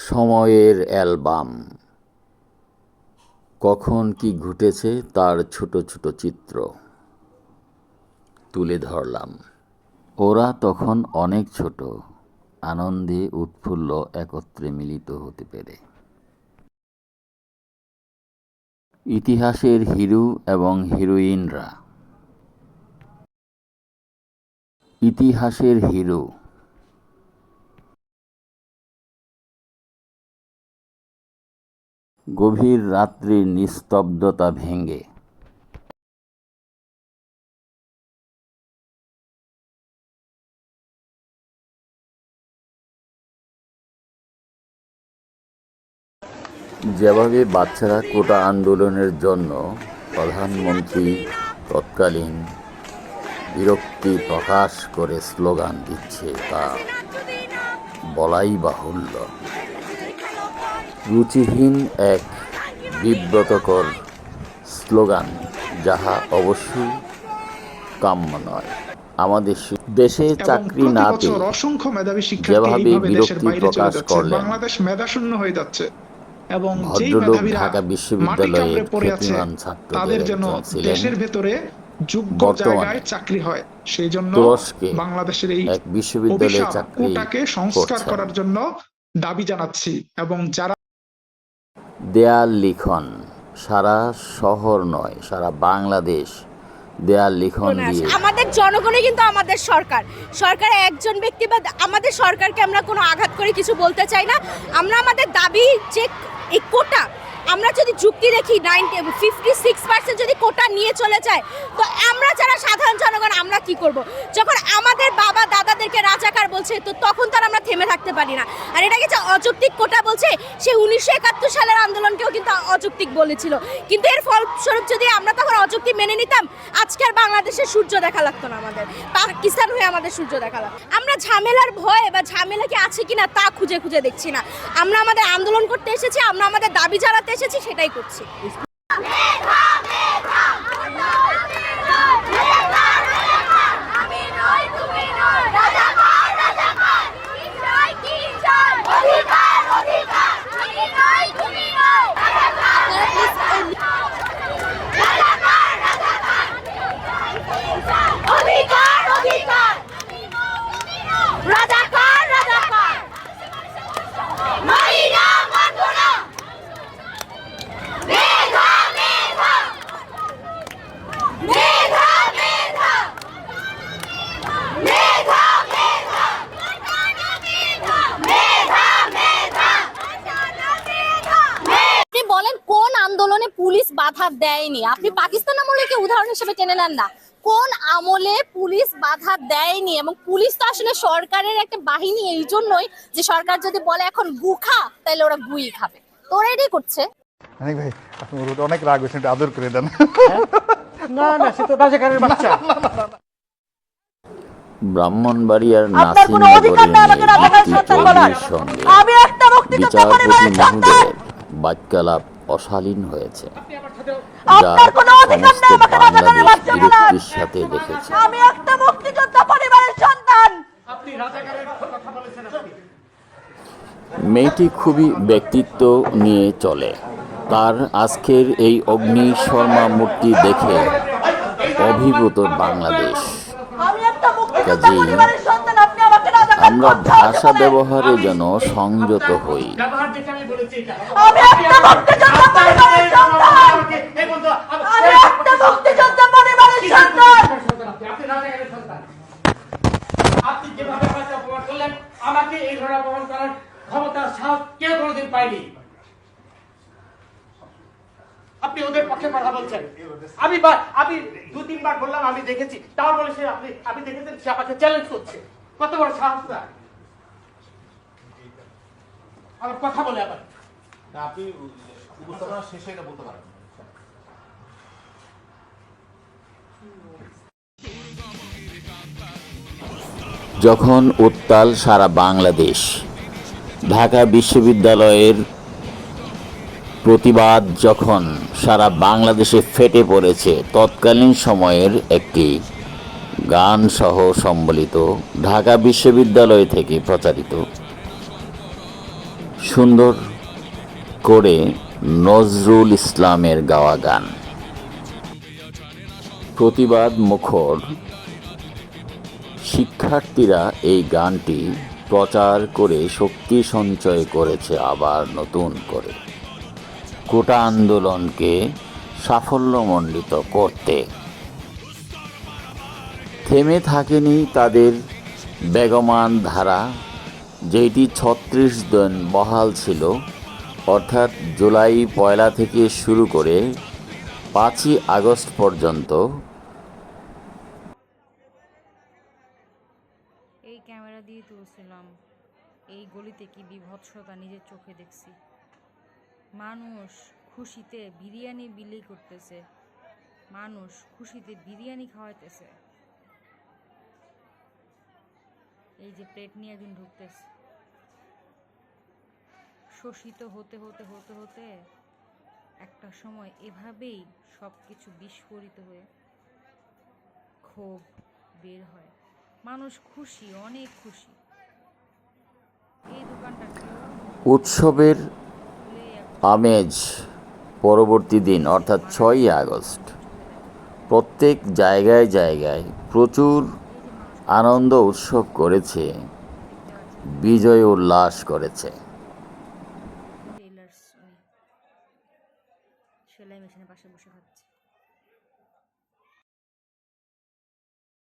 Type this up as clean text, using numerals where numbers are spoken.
সময়ের অ্যালবাম। কখন কি ঘটেছে তার ছোট ছোট চিত্র তুলে ধরলাম। ওরা তখন অনেক ছোট, আনন্দে উৎফুল্ল একত্রে মিলিত হতে পেরে। ইতিহাসের হিরো এবং হিরোইনরা। ইতিহাসের হিরো। গভীর রাত্রির নিস্তব্ধতা ভেঙে যেভাবে বাচ্চারা কোটা আন্দোলনের জন্য প্রধানমন্ত্রী তৎকালীন বিরক্তি প্রকাশ করে স্লোগান দিচ্ছে তা বলাই বাহুল্য। রুচিহীন এক বিব্রতকর স্লোগান, যাহা অবশ্যই কাম্য নয়। আমাদের দেশে চাকরি না পেয়ে অসংখ্য মেধাবী শিক্ষার্থী যেভাবে এইভাবে দেশের বিরক্তি বাইরে চলে প্রকাশ যাচ্ছে, করলেন, বাংলাদেশ মেধাশূন্য হয়ে যাচ্ছে এবং যেই ভদ্রলোক মেধাবীরা ঢাকা মাটি বিশ্ববিদ্যালয়ের কামড়ে পড়ে আছে খ্যাতিমান ছাত্রদের তাদের জন্য একজন ছিলেন। দেশের ভেতরে যোগ্য বর্তমানে জায়গায় চাকরি হয়, সেই জন্য তুরস্কে বাংলাদেশের এই এক বিশ্ববিদ্যালয়ে অভিশাপ চাকরি কোটাকে সংস্কার করছেন। করার জন্য দাবি জানাচ্ছি এবং যারা দেয়াল লিখন, সারা শহর নয় সারা বাংলাদেশ দেয়াল লিখন দিয়ে। আমাদের জনগণই কিন্তু আমাদের সরকার, সরকারের একজন ব্যক্তি বা আমাদের সরকারকে আমরা কোনো আঘাত করে কিছু বলতে চাই না। আমরা আমাদের দাবি যে এই কোটা, আমরা যদি যুক্তি দেখি 56% যদি কোটা নিয়ে চলে যায়, তো আমরা যারা সাধারণ জনগণ আমরা কি করব? যখন আমাদের বাবা দাদাদেরকে রাজাকার বলছে, তো তখন তার আমরা থেমে থাকতে পারি না। আর এটাকে যে অযৌক্তিক কোটা বলছে, সে 1971 সালের আন্দোলনকেও কিন্তু অযৌক্তিক বলেছিল, কিন্তু এর ফলস্বরূপ যদি আমরা তখন অযৌক্তিক মেনে নিতাম, আজকে আর বাংলাদেশের সূর্য দেখা লাগতো না, আমাদের পাকিস্তান হয়ে আমাদের সূর্য দেখা লাগতো। আমরা ঝামেলার ভয়ে বা ঝামেলা কি আছে কিনা তা খুঁজে খুঁজে দেখছি না। আমরা আমাদের আন্দোলন করতে এসেছি, আমরা আমাদের দাবি জানাতে এসেছি, সেটাই করছি। আন্দোলনে পুলিশ বাধা দেয়নি? আপনি পাকিস্তান আমলকে উদাহরণ হিসেবে টেনে নেন না, কোন আমলে পুলিশ বাধা দেয়নি? এবং পুলিশ তো আসলে সরকারের একটা বাহিনী, এই জন্যই যে সরকার যদি বলে এখন গু খা, তাহলে ওরা গুই খাবে, তো ওরা এটাই করছে। অনেক ভাই আপনি অনেক রাগ হয়েছেন, একটু আদর করে দেন। না না, সে তো রাজাকারের বাচ্চা। ব্রাহ্মণবাড়িয়ার আপনার কোনো অধিকার নেই আমাকে রাজাকার সন্তান বলার। আমি একটা মুক্তিযোদ্ধা পরিবারের সন্তান। বাক্যালাপ অশালীন হয়েছে, যা আপনার কোনো অধিকার নেই সমস্ত আমাকে রাজাকারের বাচ্চা বলার। বিরক্তির সাথে দেখেছে। আমি একটা মুক্তিযোদ্ধা পরিবারের সন্তান। আপনি রাজাকারের কথা বলেছেন। মেয়েটি খুবই ব্যক্তিত্ব নিয়ে চলে। তার আজকের এই অগ্নি শর্মা মূর্তি দেখে অভিভূত বাংলাদেশ। আমি একটা মুক্তিযোদ্ধা কাজেই পরিবারের সন্তান, আপনি আমাকে রাজাকার আমরা বলতে ভাষা বলেন। ব্যবহারে যেন সংযত হই। ব্যবহার যেটা আমি বলেছি এটা। আমি একটা মুক্তিযোদ্ধা পরিবারের সন্তান। এই বন্ধু, আমি একটা মুক্তিযোদ্ধা পরিবারের সন্তান। আপনি রাজাকারের সন্তান। আপনি যেভাবে আমাকে অপমান করলেন, আমাকে এই ধরনের অপমান করার ক্ষমতা সাহস কেউ কোনোদিন পায়নি। আপনি ওদের পক্ষে কথা বলছেন। আমি 2-3 বার বললাম আমি দেখেছি, তাও বলে সে আপনি দেখেছেন, সে আমাকে চ্যালেঞ্জ করছে। কত বড় সাহস না! আমার কথা বলে আবার আপনি উপস্থাপনা শেষে এটা বলতে পারেন। যখন উত্তাল সারা বাংলাদেশ, ঢাকা বিশ্ববিদ্যালয়ের প্রতিবাদ যখন সারা বাংলাদেশে ফেটে পড়েছে, তৎকালীন সময়ের একটি গান সহ সম্বলিত ঢাকা বিশ্ববিদ্যালয় থেকে প্রচারিত সুন্দর করে নজরুল ইসলামের গাওয়া গান। প্রতিবাদ মুখর শিক্ষার্থীরা এই গানটি প্রচার করে শক্তি সঞ্চয় করেছে আবার নতুন করে কোটা আন্দোলনকে সাফল্যমণ্ডিত করতে। থেমে থাকেনি তাদের বেগমান ধারা, যেটি ৩৬ দিন বহাল ছিল, অর্থাৎ জুলাই ১ থেকে শুরু করে ৫ই আগস্ট পর্যন্ত। এই ক্যামেরা দিয়ে তুলছিলাম, এই গলিতে কি বিভৎসতা নিজের চোখে দেখছি। মানুষ খুশিতে বিরিয়ানি বিলি করতেছে, মানুষ খুশিতে বিরিয়ানি খাওয়াইতেছে। এই যে প্লেট নিয়ে একজন ঢুকতেছে, শোষিত হতে হতে হতে হতে একটা সময় এভাবেই সব কিছু বিস্ফোরিত হয়ে ক্ষোভ বের হয়। মানুষ খুশি, অনেক খুশি। এই দোকানটা উৎসবের আমেজ পরবর্তী দিন অর্থাৎ ৬ই আগস্ট প্রত্যেক জায়গায় জায়গায় প্রচুর আনন্দ উৎসব করেছে, বিজয় উল্লাস করেছে।